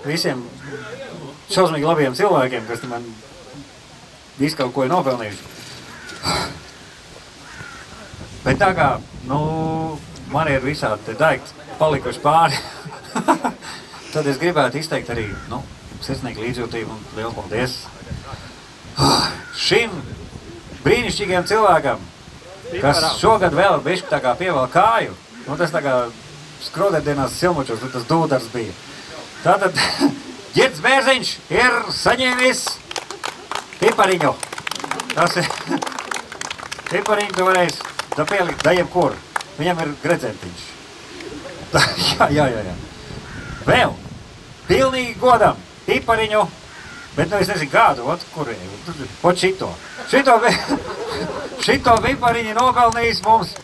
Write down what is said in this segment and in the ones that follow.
Visiem šausmīgi labiem cilvēkiem, kas man visu kaut ko ir nopelnījuši. Bet tā kā, man ir visādi daikti palikuši pāri, tad es gribētu izteikt arī, sirsnīgu līdzjūtību un lielu paldies šim brīnišķīgiem cilvēkam, kas šogad vēl bišķi tā kā pievēl kāju, tas tā kā skrodētdienās silmučos, tas dūdars bija. Tātad Ģirds Bērziņš ir saņēmis pipariņu. Tas ir pipariņu, tu varēsi pielikt da jebkur. Viņam ir gredzentiņš. Jā. Vēl, pilnīgi godam, pipariņu, bet es nezinu kādu, kur ir, šito. Šito pipariņu nopelnījis mums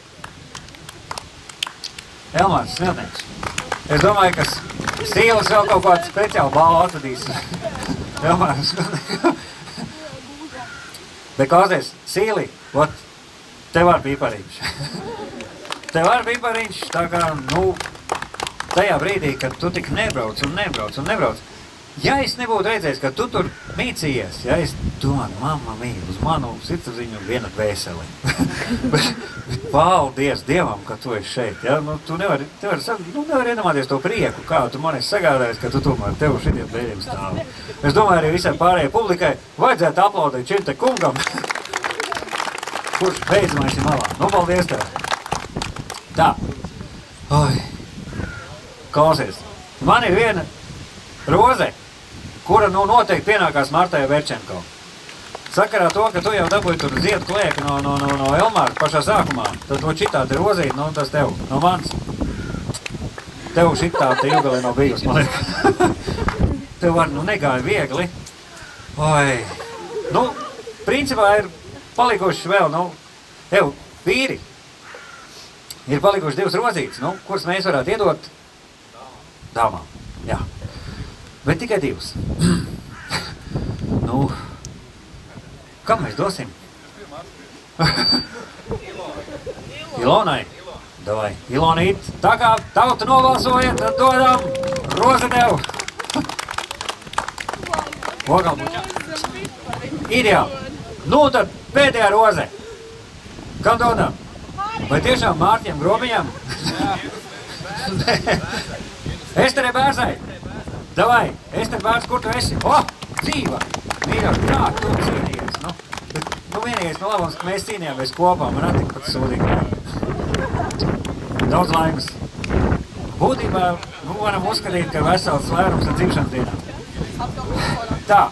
Elmārs Smiltnieks. Es domāju, ka Sīles vēl kaut kādu speciālu balvu atvedīs. Elmārs Smiltnieks. Bet klausies, Sīli, tev var pipariņš. Tev var pipariņš, tā kā, tajā brīdī, kad tu tik nebrauc. Ja es nebūtu redzējis, ka tu tur mīcījies, ja es domāju, mamma mīl, uz manu sirdsapziņu viena dvēseli. Bet paldies Dievam, ka tu esi šeit. Ja? Tu nevari iedomāties to prieku, kā tu man esi sagādājis, ka tu tomēr tev šitiem dēļiem stāvi. Es domāju, arī visai pārējai publikai vajadzētu aplaudēt šim te kungam, kurš beidzamais ir malā. Paldies tev. Tā. Klausies, man ir viena roze, kura noteikti pienākās Martai Verčenko. Sakarā to, ka tu jau dabūji tur ziedu klēku no Elmāra pašā sākumā, tad šitā te rozīt, tas tev, no mans. Tev šitā te ilgalē nav bijusi, man liekas. Tev var, negāja viegli. Principā ir palikuši vēl, vīri. Ir palikuši divas rozītes, kuras mēs varētu iedot dāmām. Jā. Bet tikai divas. Kam mēs dosim? Ilonai. Davai, Ilonīt. Tā kā tauta nobalsoja, tad dodam rozi tev. Ideāli. Tad pēdējā roze. Kam dodam? Vai tiešām Mārķiem Grobiņam? Estere Bērzai. Davai, Ester Bērz, kur tu esi? Dzīva! Mīļāk, kā tu cīnījies? Vienīgais labums, ka mēs cīnījāmies kopā, man attika pat sūdīgi. Daudz laimes. Būtībā varam uzskatīt, ka vesels vairums ar dzimšanas dienām. Tā.